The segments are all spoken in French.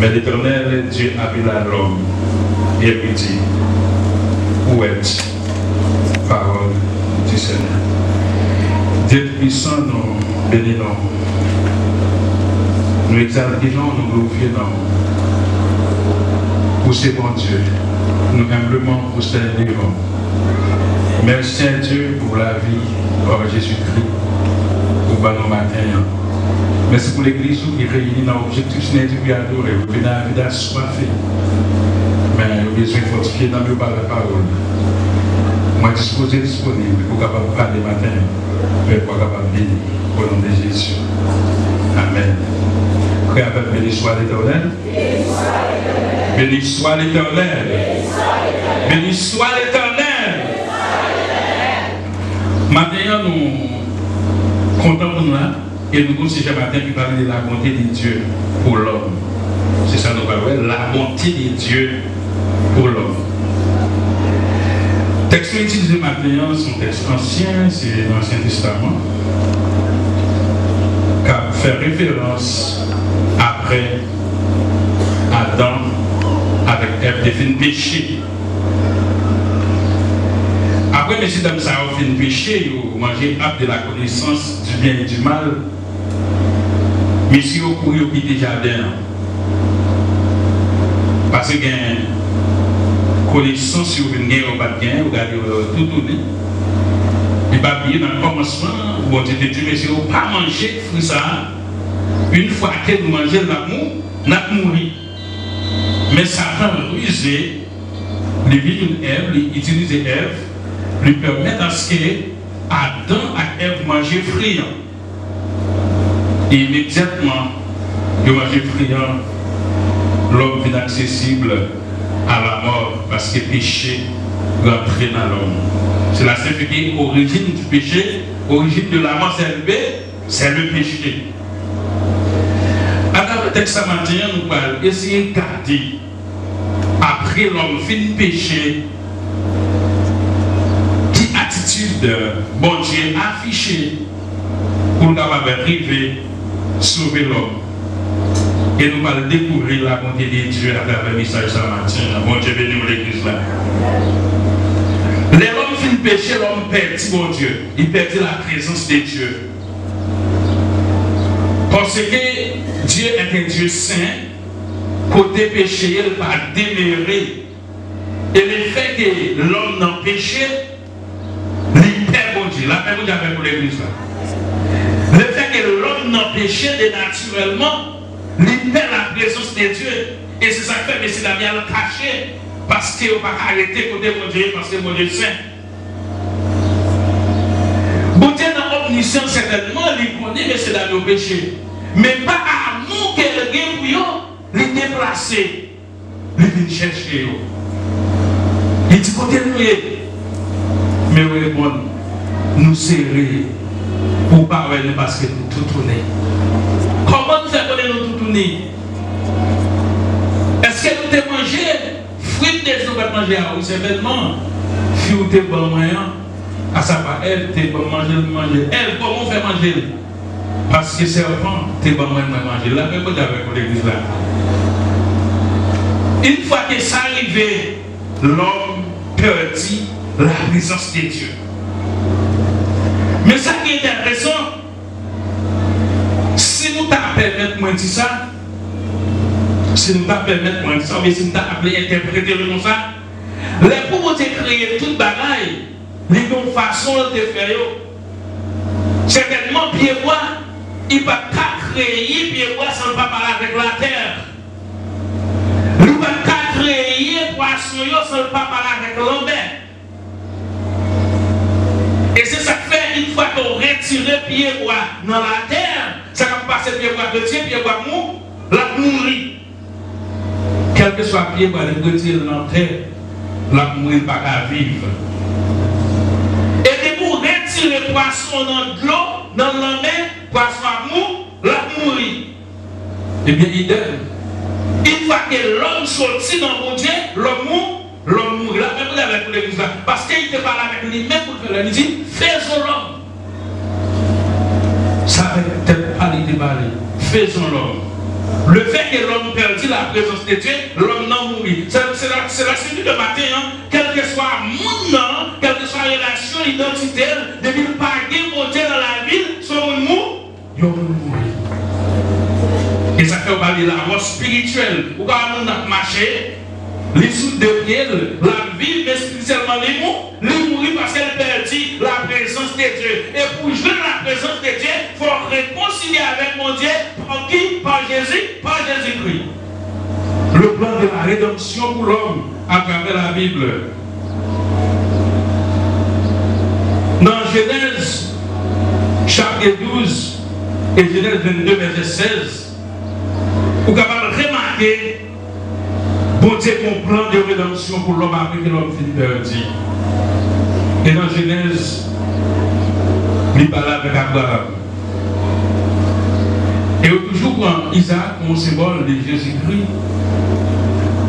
Mais l'Éternel, Dieu appela l'homme et lui dit, où es-tu? Parole du Seigneur. Dieu puissant, nous bénissons. Nous exaltons, nous glorifions. Pour ce bon Dieu, nous humblement vous saluons. Merci à Dieu pour la vie, par Jésus-Christ, pour nos matins. Merci pour l'Église qui réunit dans l'objectif de adorer, vous venez à la vie assoiffée. Mais nous avons besoin de fortifier dans le par la parole. Moi, disponible pour capable parler matin, pour capable bénir au nom de Jésus. Amen. Prêt à béni soit l'Éternel. Béni soit l'Éternel. Béni soit l'Éternel. Maintenant, nous comptons pour nous là et nous considérons ce matin qui parle de la bonté de Dieu pour l'homme. C'est ça nous parlons, la bonté de Dieu pour l'homme. Le texte utilisé maintenant, c'est un texte ancien, c'est l'Ancien Testament, qui fait référence après Adam avec Ève de fin péché. Après, messieurs, dames, ça a fait un péché, vous mangez de la connaissance du bien et du mal. Messieurs, vous courez au pied du jardin. Parce que connaissance, si vous venez au bas de gain, vous regardez tout tourner. Et pas bien dans le commencement, vous avez dit, messieurs, vous ne pas manger fruit ça. Une fois que vous mangez l'amour, vous n'avez mouru. Mais Satan rusé, les villes Ève, il utilise Ève, lui permettent à ce que Adam et Ève mangent friand. Et immédiatement, ils mangent friand, l'homme est accessible à la mort parce que le péché rentre dans l'homme. C'est la simple origine du péché, origine de la mort, c'est le péché. Alors le texte matin, nous parlons, essayer de garder, après l'homme fin péché, qui attitude, bon Dieu affichée pour arriver à sauver l'homme. Et nous allons découvrir la bonté de Dieu à travers le message ce matin. Bon Dieu, bénis l'église là. L'homme fin péché, l'homme perdit, bon Dieu. Il perdit la présence de Dieu. Parce que Dieu est un Dieu saint, côté péché, il va demeurer. Et le fait que l'homme n'a péché, il perd bon Dieu. La paix vous avez pour l'église là. Le fait que l'homme n'a péché, naturellement, il perd la présence de Dieu. Et c'est ça que fait, mais c'est la vie à le cacher. Parce qu'il ne va pas arrêter côté mon Dieu, parce que mon Dieu est saint. Bon Dieu dans l'omniscience, certainement, il connaît, mais c'est dans le péché. Mais pas amour qu'elle a pour eux, les déplacer, les venir chercher. Il dit côté nous, mais oui, bon, nous serrer pour parler parce que nous tout tournons. Comment nous faisons nous tout tourner? Est-ce que nous avons mangé? Fruit de nous avons mangé à vous, certainement. Si vous avez bon moyen, à ça va, elle, tu bon manger. Elle, comment on fait manger? Parce que serpent, tu bon moyen de manger. Là, même avec l'église là. Une fois que ça arrive, l'homme perdit la présence de Dieu. Mais ça qui est intéressant, si nous permettons de dire ça, si nous permettons de dire ça, mais si nous appelé interpréter comme ça, les pauvres ont créé toute bagaille, les bonnes façons de faire. Certainement, Pierre-Bois, il ne va pas créer Pierre-Bois sans pas parler avec la terre. Il ne va pas créer poisson sans pas parler avec l'homme. Et c'est ça que fait, une fois qu'on retire Pierre-Bois dans la terre, ça va passer Pierre-Bois de Dieu, Pierre-Bois mou, la mourir. Quel que soit Pierre-Bois, le retire dans la terre, la mourir pas qu'à vivre. Et pour retirer le poisson dans l'eau, dans la mer, poisson à mou, la mourir. Eh bien, idem. Une fois que l'homme sortit dans mon Dieu, l'homme mourit. Là, même vous avez pour l'église là. Parce qu'il était pas là avec lui-même pour le faire. Il dit, faisons l'homme. Ça va peut-être pas lui déballer. Faisons l'homme. Le fait que l'homme perdit la présence de Dieu, l'homme n'en mourit. C'est la suite de matin, hein? Quel que soit mon nom, quelle que soit la relation identitaire, depuis le paquet monter dans la ville, son monde il va mourir. Et ça fait parler de la mort spirituelle. Ou quand on marché, les sous de pied, la vie, mais spirituellement, les mourir parce qu'elle perdit la présence de Dieu. Et pour jouer la présence de Dieu, il faut réconcilier avec mon Dieu. Par qui? Par Jésus, par Jésus-Christ. Le plan de la rédemption pour l'homme à travers la Bible. Dans Genèse, chapitre 12 et Genèse 22, verset 16, vous êtes capable de remarquer bon Dieu mon plan de rédemption pour l'homme après que l'homme finit perdu. Et dans Genèse, il parle avec Abraham. Et toujours quand Isaac, comme symbole de Jésus-Christ,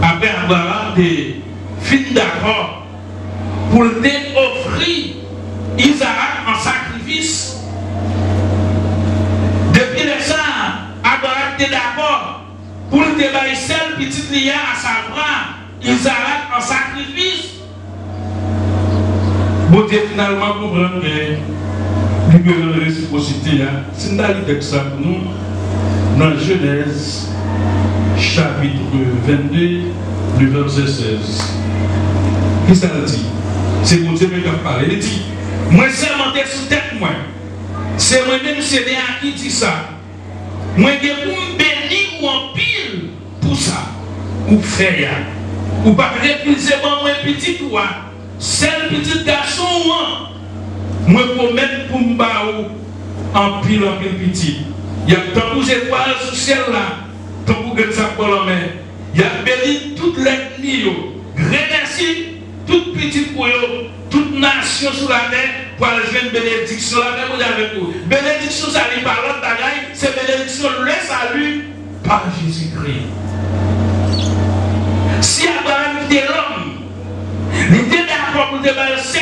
après Abraham, est fin d'accord pour offrir Isaac en sacrifice. Depuis le ça, Abraham était d'accord pour le débarrasser seul petit lien à sa bras, Isaac en sacrifice. Bon Dieu finalement comprendre que libérer la réciprocité, c'est une avec ça pour nous dans Genèse chapitre 22, le verset 16. Qu'est-ce que ça dit? C'est mon Dieu qui a parlé. Il dit, moi sermenté sous tête moi. C'est moi-même c'est à qui dit ça. Moi je pour me bénir ou en pile pour ça. Ou faire. Ou pas répliser moi petit toi. C'est le petit garçon moi pour mettre pour me en pile petit. Il y a tant que étoiles sous ciel là. Tant que ça pour la main. Il y a béni toute l'ethnie. Remercie toute petite pour eux, toute nation sur la terre pour aller jouer une bénédiction. La même avec vous. Bénédiction, ça n'est pas l'autre bagaille, c'est bénédiction, le salut par Jésus-Christ. Si Abraham était l'homme, il était d'accord pour débarrasser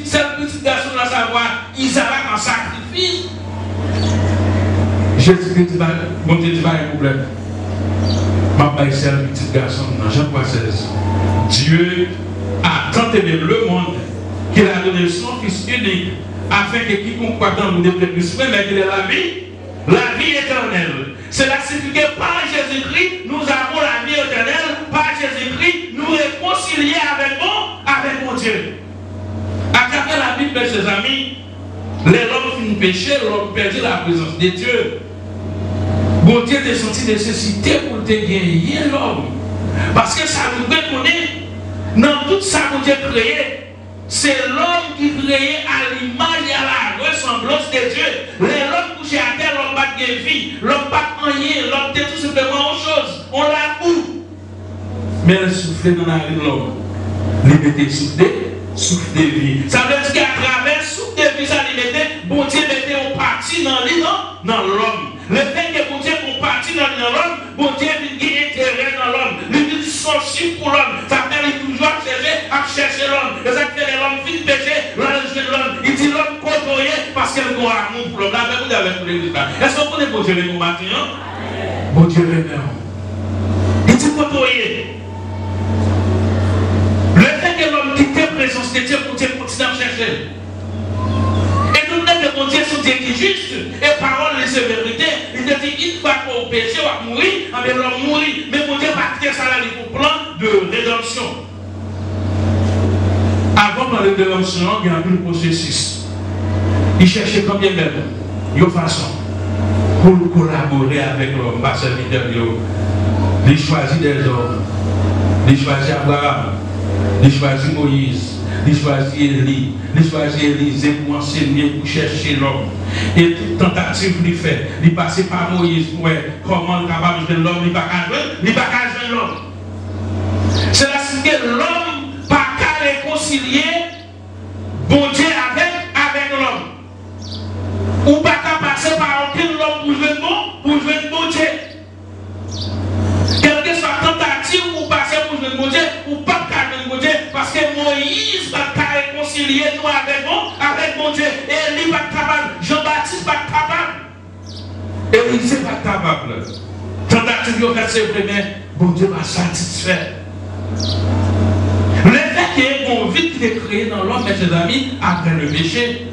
cette petite garçon dans sa voie, Isaac en sacrifice. Jésus-Christ va monter du un problème. Ma baille, c'est un petit garçon dans Jean 3,16. Dieu a tant aimé le monde qu'il a donné son Fils unique afin que quiconque croit en nous ne périsse pas, mais qu'il ait la vie éternelle. Cela signifie que par Jésus-Christ, nous avons la vie éternelle. Par Jésus-Christ, nous réconcilier avec mon Dieu. À travers la Bible, mes chers amis, l'homme finit péché, l'homme perdit la présence de Dieu. Bon Dieu a senti nécessité pour te gagner l'homme. Parce que ça nous reconnaît. Dans tout ça que Dieu a créé, c'est l'homme qui créé à l'image et à la ressemblance de Dieu. L'homme couché à terre, l'homme pas de vie, l'homme pas de rien, l'homme fait tout simplement autre chose. On l'a où? Mais elle soufflait dans la vie de l'homme. Liberté souffle de vie. Ça veut dire qu'à travers souffle de vie, ça mettait, bon Dieu mettait un parti dans l'homme. Le fait que bon Dieu est parti dans l'homme, bon Dieu a intérêt dans l'homme. Il sorti pour l'homme. Ça fait toujours à chercher l'homme. Et ça fait l'homme fin péché, l'homme. Il dit l'homme côtoyé parce qu'il a un amour pour l'homme. Là, vous avez pour l'église. Est-ce que vous connaissez bon Dieu le matin? Bon Dieu le il dit côtoyé. Le fait que l'homme quitte la présence de Dieu pour Dieu continue à chercher. Et nous que bon Dieu est un Dieu qui est juste. Et parole et sévérité. Il te dit une fois qu'on péché, on va mourir. Mais l'homme mourit. Mais bon Dieu va quitter ça là pour plan de rédemption. Avant de parler de rédemption, il y a un processus. Il cherchait combien même de façon pour collaborer avec l'homme, pas serviteur. Il choisit des hommes. Il choisit Abraham. Il choisit Moïse. Il choisit Élie, il choisit Élisée pour enseigner, pour chercher l'homme. Et toute tentative qu'il fait, il passe par Moïse pour voir comment il est capable de l'homme, il n'est pas qu'à jouer l'homme. C'est là que l'homme n'a pas qu'à réconcilier bon Dieu avec l'homme. Ou pas qu'à passer par aucun homme pour jouer bon Dieu. Quelle que soit la tentative pour passer pour jouer bon Dieu, ou pas qu'à jouer bon Dieu, parce que Moïse va réconcilier nous avec mon Dieu. Et lui va capable, Jean-Baptiste va capable. Et il n'est pas capable. tentative de faire c'est vrai, mais bon Dieu va satisfaire. Le fait qu'il y ait un vide qui est créé dans l'homme, mes amis, après le péché,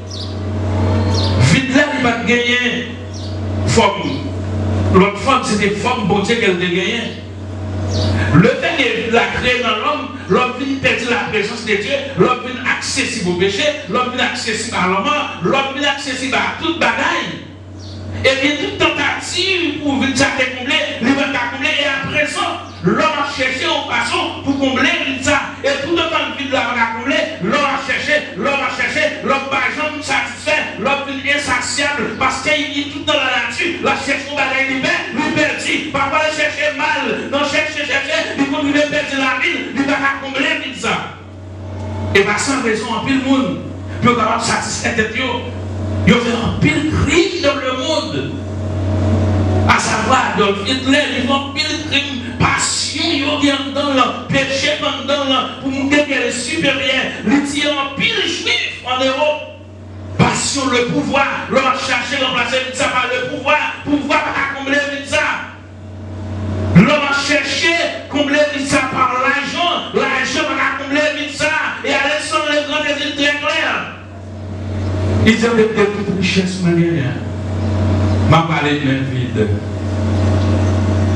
vide là, il va gagner forme. L'autre forme, c'était forme, bon Dieu, qu'elle a gagné. Le fait qu'il l'a créé dans l'homme, l'homme vient perdre la présence de Dieu, l'homme vient accessible au péché, l'homme vient accessible à l'homme, l'homme vient accessible à toute bagaille. Et bien, toute tentative pour venir ça combler, il va combler, et à présent, l'homme a cherché en façon pour combler ça. Et tout le temps de vie de l'homme a comblé, l'homme a cherché, l'homme par exemple satisfait, l'homme est insatiable, parce qu'il est tout dans la nature, la cherche pour bagaille lui perdit. Parfois, il cherche mal, non, cherche, il continue de perdre la ville, il va combler ça. Et par sans raison, en pile monde, pour capable de satisfaire tête. Il y a un pile crime dans le monde. À savoir, Adolf Hitler, ils font pile crime, passion, ils ont dans le péché, pour montrer qu'elle est supérieure. Ils tirent un pile juif en Europe. Passion, le pouvoir, l'on a cherché, remplacer ça par le pouvoir pas combler ça. L'homme a cherché, combler ça par l'argent va combler ça. Et à l'instant, les grands désirs très clairs. Ils ont des petites richesses, mais rien. Ma parole est vide.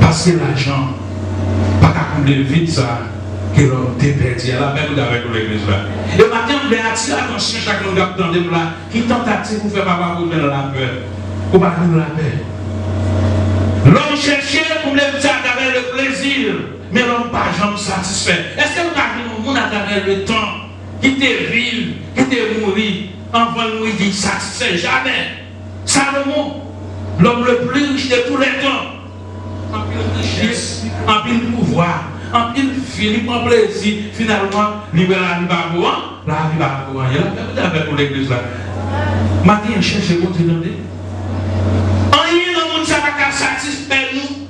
Parce que l'argent, pas qu'à combler vide ça, que l'homme t'est perdu. Elle a même avec l'église là. Et maintenant, je vais attirer l'attention chacun de nous là, qui tentative pour faire papa pour faire la peur. Ou pas pour la paix. L'homme cherchait pour combler ça à travers le plaisir, mais l'homme pas jamais satisfait. Est-ce que nous avons le monde à travers le temps, qui te vivre, qui te mourir? Enfant de mourir, il satisfait jamais. Salomon, l'homme le plus riche de tous les temps, en pile richesse, en pile pouvoir, en pile Philippe, en plaisir, finalement, il va la vie à vous, la vie à vous. Il y a avec pour l'église là. Matin, il cherche à continuer. Rien dans le monde, ça va pas satisfaire nous.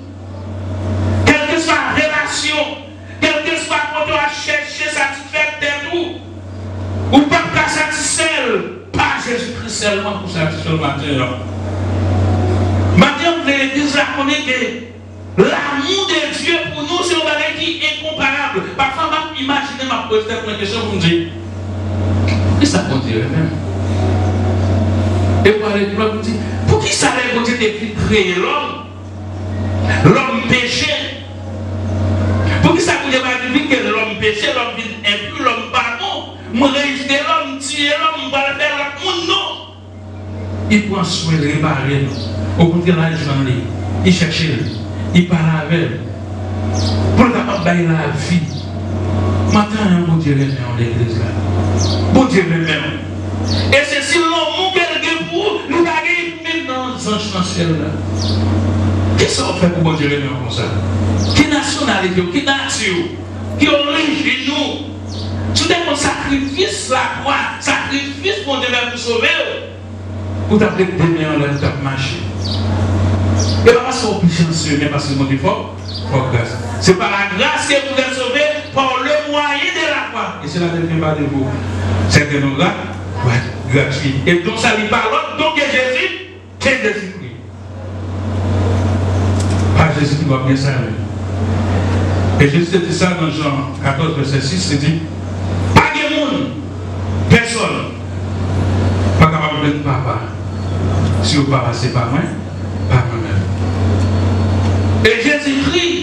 Quelle que soit la relation, quelle que soit quand on a cherché satisfaire tout. Ou pas qu'à satisfaire, pas Jésus-Christ seulement pour satisfaire le matin. Maintenant, l'église a connu que l'amour de Dieu pour nous, c'est un bagage qui est incomparable. Parfois, on va imaginer ma poser une question pour me dire, qu'est-ce que ça peut dire même? Et pour aller plus loin, vous dire, pour qui ça veut dire de créer l'homme? L'homme péché. Pour qui ça veut dire que l'homme péché, l'homme impur, l'homme pardon? Moi, réjouir l'homme, tuer l'homme, va le faire l'homme, non. Il prend soin de réparer nous. Au contraire, là, il cherche, il parle avec pour le capable de la vie. Maintenant, bon Dieu, en l'église là. Bon Dieu, même. Et c'est si l'homme qu'elle pour nous baguer maintenant dans les anges ciel là. Qu'est-ce qu'on fait pour bon Dieu, comme ça? Qui nationalité, qui nature, qui origine nous? Tout est mon sacrifice, la croix, sacrifice pour Dieu pour sauver. Vous t'appelez demain en l'air, vous t'appelez marcher. Et pas parce qu'on est plus chanceux, mais parce que vous êtes fort, grâce. C'est par la grâce que vous êtes sauvés par le moyen de la croix. Et cela ne vient pas de vous. C'est de nos grâces, gratuit. Et donc ça lui parle, donc Jésus, c'est Jésus-Christ. Pas Jésus qui va bien servir. Et Jésus dit ça dans Jean 14, verset 6, il dit, pas de monde, personne, pas capable de papa. Si vous papa, c'est pas moi, pas moi-même. Et Jésus-Christ,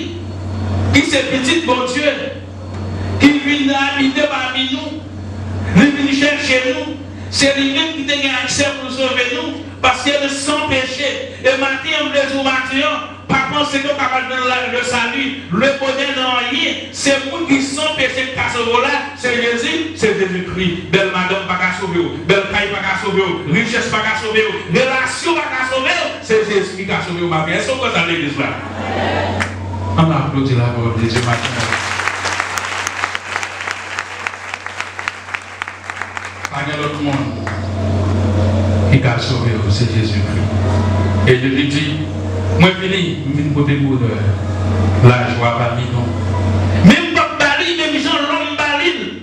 qui c'est petit bon Dieu, qui vient habiter parmi nous, il vient chercher nous, c'est lui-même qui a accès pour sauver nous, parce qu'il est sans péché. Et maintenant, on veut matin, par conséquent, capable de le salut, le bonheur dans rien, c'est vous qui sont péché de sauver là, c'est Jésus, c'est Jésus-Christ. Belle madame pas qu'à sauver, belle caille pas qu'à sauver, richesse pas qu'à sauver, relation pas qu'à sauver, c'est Jésus qui a sauvé ma vie. Est-ce qu'on va dans l'église là? On applaudit la parole de Dieu maintenant. Pas de l'autre monde qui a sauvé, c'est Jésus-Christ. Et je lui dis, moi fini, je viens côté bonheur. La joie parmi nous. Même pas Bali, même gens l'homme Bali.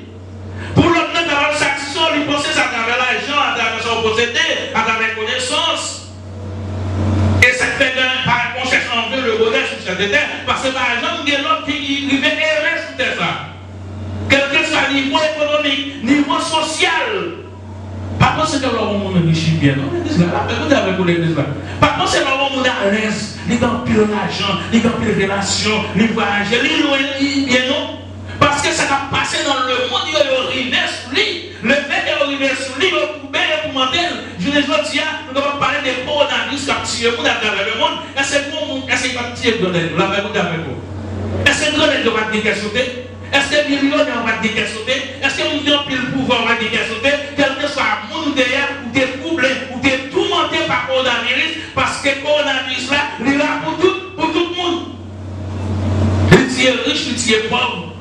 Pour l'homme d'avoir satisfaction, il possède à travers l'argent, à travers son possédé, à travers la connaissance. Et ça fait qu'on cherche en Dieu le bonheur. sur la terre, parce que par exemple, il y a l'autre qui vient errer sur terre ça. Quel que soit le niveau économique, niveau social. Par contre, c'est que l'homme monde riche bien, non? Écoutez avec vous l'église là. Par contre, c'est l'homme monde à l'aise, il gagne plus d'argent, il gagne plus de relations, il voyage, il bien non? Parce que ça va passer dans le monde, il va arriver sur lui. Le fait qu'il arrive sur lui, il va couper pour monter. Je ne dis pas, nous allons parler des coronavirus qui ont tué le monde à travers le monde. Est-ce qu'il va tirer de l'aide? Là, avec vous. Est-ce que le va dire qu'elle sauter? Est-ce que les millionnaires vont dire qu'elle sauter? Est-ce que nous avons pile pouvoir va dire qu'elle sauter? Quel que soit le monde derrière, ou t'es couplé, ou t'es tourmenté par coronavirus, parce que coronavirus là, il est là pour tout le monde. Il tire riche, il tire pauvre.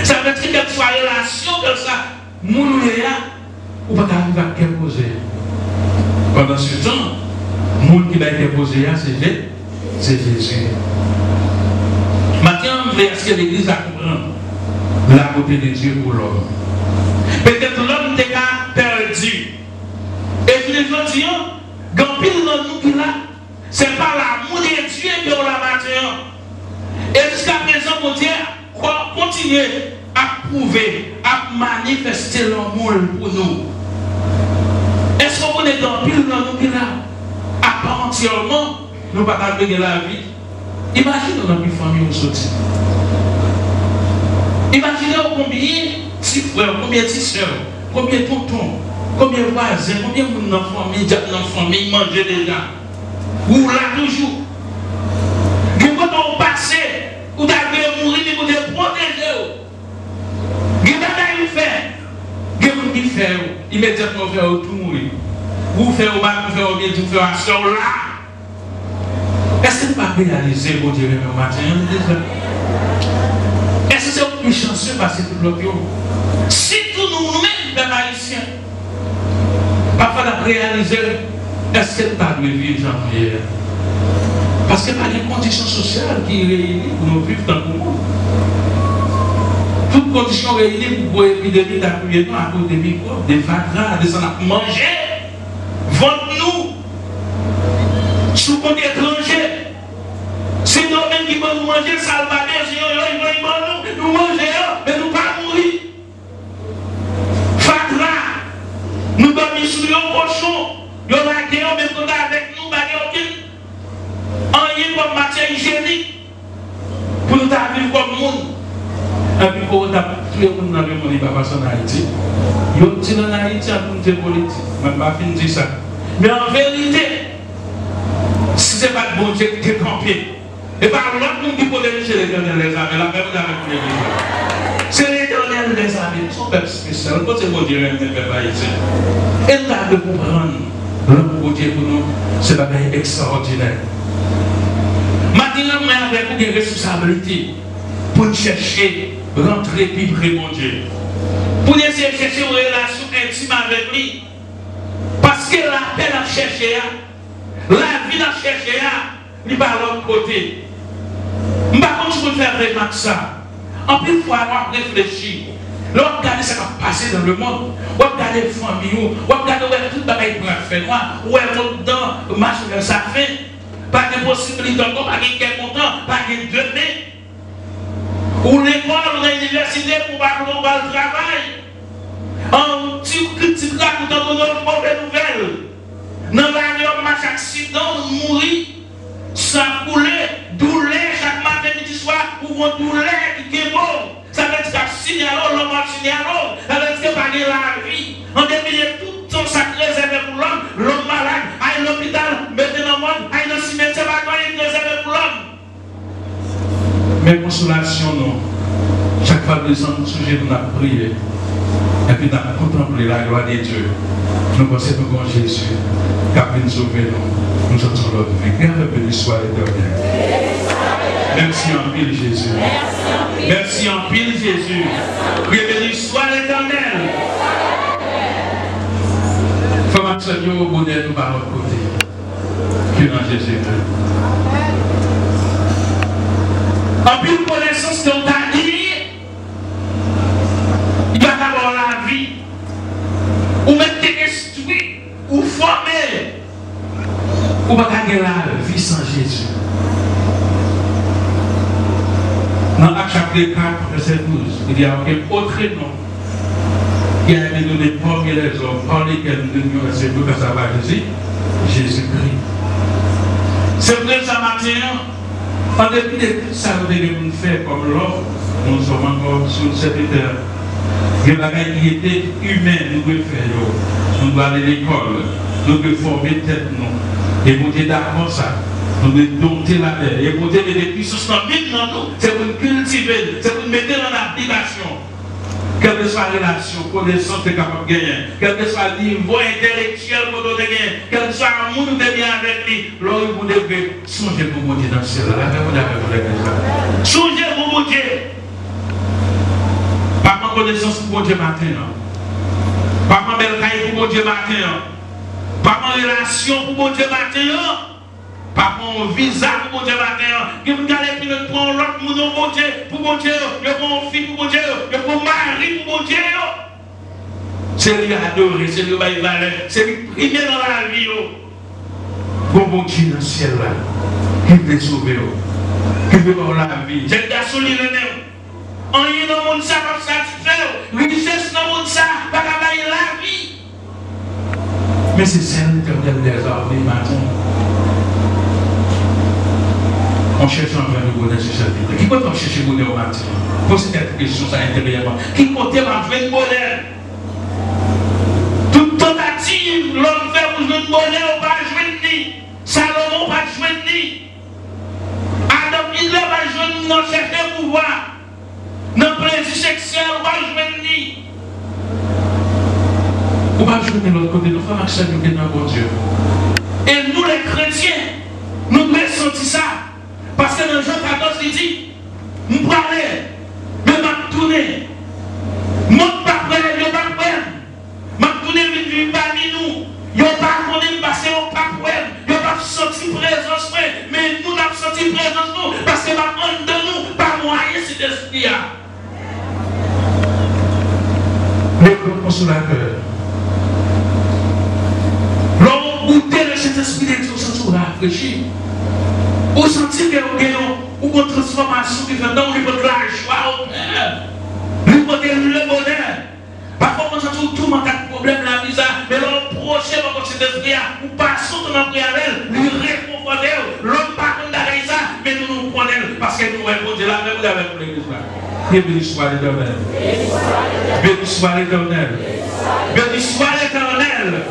Ça veut dire qu'elle soit relation comme ça, moun ou pas arriver à qu'elle poser. Pendant ce temps, moun qui a été posé, c'est Jésus. Maintenant, est-ce que l'Église a compris la beauté de Dieu pour l'homme? Peut-être l'homme était perdu. Et puis les gens disent, quand pile dans nous qui là, c'est pas l'amour de Dieu qui est la matière. Et jusqu'à présent, mon Dieu, continuer à prouver, à manifester l'amour pour nous. Est-ce qu'on est dans pile dans nous qui là, à part entièrement, nous ne pouvons pas gagner la vie? Imaginez dans une famille où sorti. Imaginez combien de petits frères, combien de petites soeurs, combien de tontons, combien de voisins, combien de gens dans la famille mangent déjà. Ou là toujours. Quand on passe, vous avez mourir, vous devez protéger. Vous avez fait. Vous faire immédiatement faire tout mourir. Vous faites au mal, vous faites au bien, vous faites à ce là. Est-ce que vous ne pouvez pas réaliser, vous direz, le matin, est-ce que c'est plus chanceux parce que tout l'autre, si tous nous-mêmes, les Haïtiens, parfois nous réaliser, est-ce que nous ne pouvons pas vivre janvier? Parce qu'il y a des conditions sociales qui réunissent pour nous vivre dans le monde. Toutes conditions réunies pour l'épidémie d'appuyer nous à cause des microbes, des vagrants, des gens à manger, vendre-nous. Sous compte étranger. Si nous-mêmes qui vont nous manger, ça va bien, ils vont nous manger, mais nous ne pas mourir. Fatra, nous dormons sous le cochon, nous avons la guerre, mais nous avec nous, nous n'avons rien comme matière hygiénique pour nous vivre comme monde. Et puis pour nous, tout le monde dans le monde, il va passer en Haïti. Il dit en Haïti, il y a politique. Je ne vais pas finir ça. Mais en vérité, si ce n'est pas de bon Dieu qui est campé, et par l'autre monde qui peut chez l'Éternel des armées, la même avec l'Église. C'est l'Éternel des armées, son peuple spécial. Quand c'est mon Dieu, le peuple haïtien. Et nous devons comprendre, l'amour de Dieu pour nous, c'est un bagage extraordinaire. Maintenant, nous avons des responsabilités pour nous chercher, rentrer, vivre mon Dieu. Pour nous essayer de chercher une relation intime avec lui. Parce que la paix à chercher, la vie à chercher, il va à l'autre côté. Je ne sais pas comment je peux faire remarquer ça. En plus, il faut avoir réfléchi. Là, on regarde ce qui va passer dans le monde. On regarde les familles, on regarde tout le travail pour faire noir. On est dans le marché de sa fin. Pas de possibilité encore, pas de content, pas de demain. Ou l'école, ou l'université pour avoir le travail. En petit raconte dans nos mauvaises nouvelles. Dans la vie, on marche accident, on mourit, sans couler, douleur chaque matin, midi, soir, ou on douleur qui est bon. Ça veut dire que signalons, l'homme a signalé, ça veut dire que pas de la vie. En dépit de tout son sacré réservé pour l'homme malade, à l'hôpital, mettez dans le monde, à un cimetière, pas réservé pour l'homme. Mais consolation, non. Chaque fois que nous sommes sujets, nous avons prié. Et puis nous avons contemplé la gloire de Dieu. Nous pensons que Jésus, qui a pu nous sauver, nous sommes notre vie. Grave béni soit l'Éternel. Merci en pile Jésus. Merci en pile Jésus. Béni soit l'Éternel. Femme Seigneur au bonheur nous par notre côté. Que dans Jésus-Christ. En pile connaissance qu'on t'a dit, il va avoir la vie. Ou même t'instruire, ou former. Ou pas gagner la vie sans Jésus. chapitre 4, verset 12, il y a aucun autre nom qui a été donné parmi les hommes par lesquels nous devons recevoir pour savoir Jésus-Christ. C'est vrai ce matin, en dépit de tout ça, nous devons faire comme l'homme, nous sommes encore sur cette terre. Il y a des choses qui étaient humaines, nous devons faire. Nous devons aller à l'école, nous devons former tête, nous. Et vous êtes d'accord ça. Nous devons dompter la terre. Et vous devez des puissances dans nous, c'est pour nous cultiver, c'est pour nous mettre en application. Quelle que soit la relation, connaissance que tu es capable de gagner, quel que soit le niveau intellectuel que tu as gagné, quel que soit l'amour que tu as bien avec lui, là vous devez songer pour monter dans le ciel. Songez pour monter. Pas ma connaissance pour mon Dieu matin. Pas ma belle caille pour mon Dieu matin. Pas ma relation pour mon Dieu matin. Pas mon visa pour mon Dieu matin. Que vous allez puis prendre l'autre mon Dieu pour mon Dieu. Je prends mon fils pour mon Dieu. Je prends mon mari pour mon Dieu. C'est lui adorer, c'est lui bailler valeur, c'est lui primer dans la vie. Bon bon Dieu dans le ciel là, qui veut sauver, qui veut avoir la vie. J'ai garçon lui le même. On y est dans le monde ça comme ça tu fais. Richesse dans le monde ça, pas qu'à bailler la vie. Mais c'est celle l'éternel des armées matin. On cherche un vrai bonheur sur cette vie. Qui compte chercher bonheur au matin? Posez cette question ça intérieurement. Qui compte ma vraie bonheur? Toute tentative, l'homme fait pour jouer bonheur, pas jouer ni. Salomon pas jouer ni. Adam Hitler pas jouer dans chercher pouvoir. Dans plaisir sexuel, pas jouer ni. Ou pas jouer de l'autre côté, nous faisons accès à bon Dieu. Et nous les chrétiens, nous devons sentir ça. Parce que dans Jean 14, il dit, nous parlons, mais je tourner. Mon pas prêt, je ne pas prêt. Je tourner, je ne vais pas nous. Je ne vais pas connaître parce que je ne pas prêt. Je ne vais pas sentir présence, mais nous n'avons senti présence nous. Parce que je ne de nous, pas moyen cet esprit. Le consolateur. L'homme goûter de cet esprit de Dieu, ça sera rafraîchi. Vous sentez que vous avez une transformation qui fait dans le niveau de la joie au Père. Le bonheur. Parfois, on sent tout le monde a des problèmes, la misère, mais l'on proche dans cet esprit, nous passons dans notre prière, nous réconfortons, l'homme pas comme d'arrêter ça, mais nous nous prenons parce que nous avons dit la même avec l'église. Béni soit l'Éternel. Béni soit l'Éternel. Béni soit l'Éternel.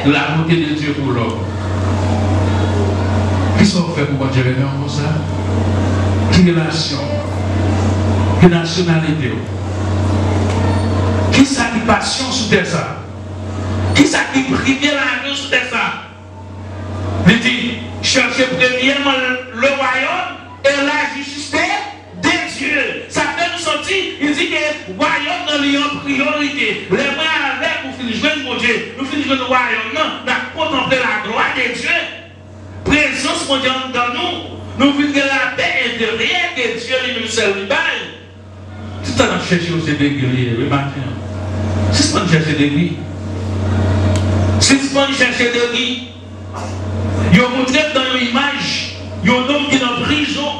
La beauté de Dieu pour l'homme. Qui sont faits pour Dieu comme ça? Qui relation? Qui nationalité? Qui ça qui passion sous terre ça? Qui ça qui prière la vie sous terre ça? Il dit, cherchez premièrement le royaume et la justice de Dieu. Ça fait nous sentir, il dit que le royaume dans les priorité. Les mains avec, nous finissons de jouer mon Dieu. Nous finissons le royaume, non, nous contempler la gloire de Dieu. Présence mondiale dans nous, nous vivons la paix intérieure que Dieu lui-même seul lui baille. Tout le temps chercher aussi des guerriers le matin. Si ce n'est pas chercher des guerriers, si ce n'est pas chercher des guerriers, ils ont montré dans une image, il y a un homme qui est en prison,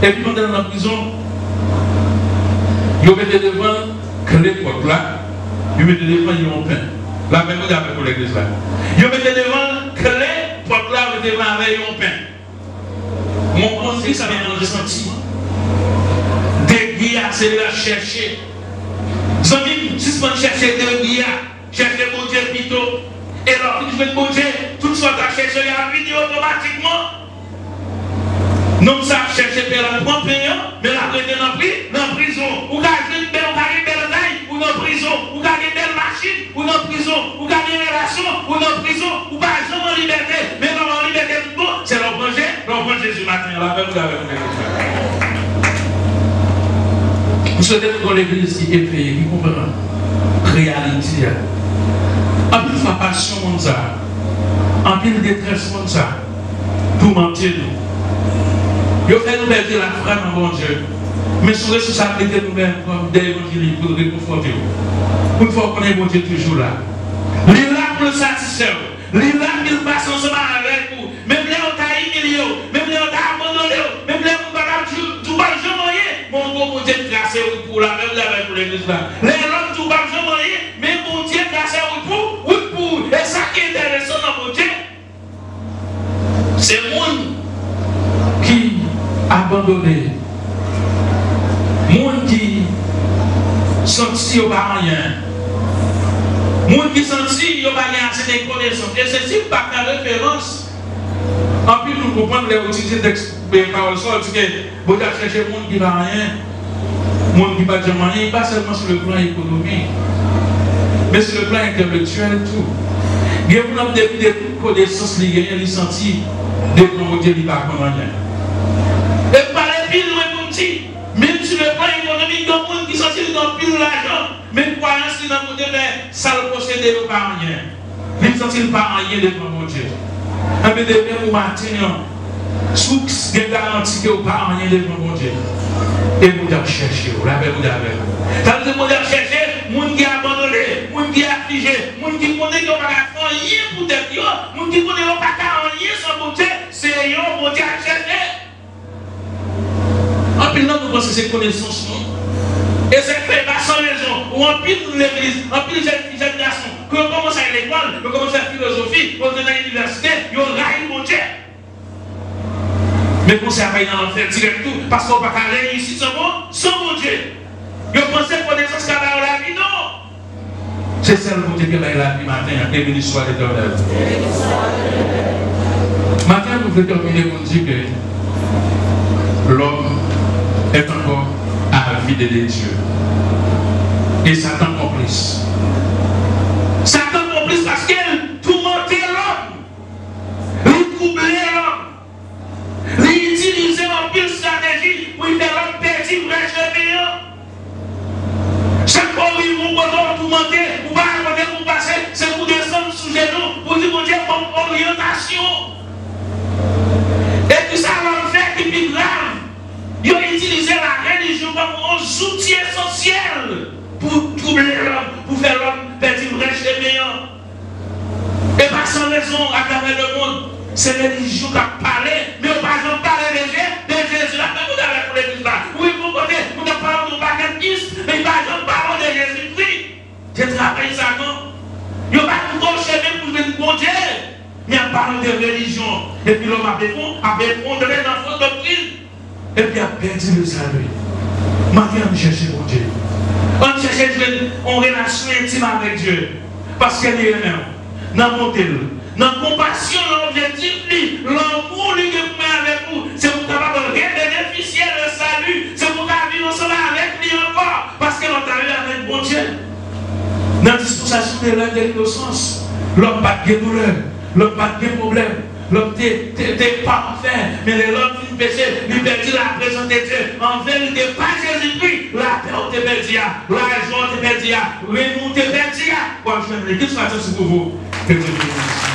et puis pendant dans la prison, ils ont mis devant que l'époque là, ils ont mis devant un pain. La même chose avec l'église là. Ils ont mis devant que l'époque là, ils ont mis devant un pain. Mon conseil, ça vient dans le sentiment. Des guillards, c'est de la chercher. Zami, si on cherche des guillards, chercher mon Dieu plutôt. Et alors, si je vais mon Dieu, tout ce que tu cherches, il y a une vidéo automatiquement. Non, ça chercher pour la prendre payant, mais la prendre dans prison. Ou gagner une belle taille, ou dans prison. Ou gagner une belle machine, ou dans prison. Ou gagner une relation, ou dans prison. Ou pas jamais en liberté. Mais non, en liberté, c'est l'enfant Jésus matin. La même chose avec nous. Vous souhaitez que l'église qui est payée, qui comprend la réalité. En plus de passion, en plus de détresse, pour mentir nous. Il fait nous perdre la foi dans mon Dieu. Mais sur responsabilité nous-mêmes, comme des évangéliques, pour réconforter. Pour faut qu'on ait mon Dieu toujours là. Il est là pour le satisfaire. Il est là pour passer ensemble avec vous. Même les on t'a humilié, même les on t'a abandonné, même les on t'a tout le jour, pour la même pour l'église là. Les hommes tout pas rien, mais mon Dieu grâce oui pour. Et ça qui est intéressant dans mon Dieu, c'est le monde qui abandonné. Le monde qui senti au pas rien. Le monde qui senti qu'il n'y a pas assez de connaissances. Et ceci n'est pas la référence. En plus, nous comprenons les utiliser des paroles sol, parce que vous avez cherché le monde qui n'a rien, le monde qui n'a pas rien, pas seulement sur le plan économique, mais sur le plan intellectuel, tout. Il y a des connaissances liées, ils sont sentis, des gens qui n'ont pas rien. Et par les piles, nous dit, même sur le plan économique, il y a des gens qui sont sentis dans pile l'argent, mais croyance qui dans le côté, mais ça le posséder pas rien. Ils ne sentent pas rien devant mon Dieu. Mais de même matin, sous des garanties que vous pas rien devant mon Dieu. Et vous devez chercher, vous l'avez vous avez. Ça veut dire que vous devez chercher, les gens qui ont abandonné, les gens qui ont affligé, les gens qui connaissent qu'ils n'ont pas rien pour tête, les gens qui connaissent qu'ils n'ont pas rien sans mon Dieu, c'est eux, mon Dieu à chercher. En plus, nous pensons que c'est connaissance. Et c'est fait pas sans raison. Ou en pile l'église, en pile jeune garçon, que on commence à l'école, on commence à la philosophie, on est dans l'université, on raille mon Dieu. Mais pour ça, il y a un enfer direct tout, parce qu'on ne peut pas réussir sans mon Dieu. Vous pensez qu'on est sans scandale la vie, non? C'est celle que Dieu qui a la vie matin, et béni soit l'Éternel. Matin, nous voulons terminer pour dire que l'homme est encore à la vie de Dieu. Et Satan complice. Satan complice parce qu'elle tourmentait l'homme. Il troublait l'homme. Il utilisait en pile stratégie pour faire l'homme perdre vrai chemin. Chaque fois où ils vont tourmenter, vous allez vous passer, c'est pour descendre sous genoux, pour dire, mon Dieu, bonne orientation. Et puis ça va faire qui est grave. Ils ont utilisé la religion comme un outil essentiel pour troubler l'homme, pour faire l'homme perdre vrai chemin. Et pas sans raison à travers le monde, c'est la religion qui a parlé, mais on ne parle pas de Jésus. Là, vous avez pour l'église là. Oui, vous connaissez, vous ne parlez pas de Christ, mais pas de parole de Jésus-Christ. J'ai travaillé ça, non? Il n'y a pas de bon chemin pour venir bon Dieu. Mais on parle de religion. Et puis l'homme a effondré dans votre doctrine. Et puis a perdu le salut. Maintenant, on cherche mon Dieu. On cherche une relation intime avec Dieu. Parce qu'elle est même. Dans mon tel. Dans la compassion, l'objectif, l'amour qui est avec vous, c'est pour capable de bénéficier le salut. C'est pour vivre ensemble avec lui encore. Parce que l'on arrive avec mon Dieu. Dans la dispensation de l'innocence, l'homme n'a pas de douleur, l'homme n'a pas de problème. L'homme n'est pas parfait, mais l'homme qui péché, il perdit la présence de Dieu. En vérité, pas Jésus-Christ. La paix on te perdit, la joie on te perdit, le remous te perdit. Quand je fais l'église, c'est pour vous. Que Dieu vous bénisse.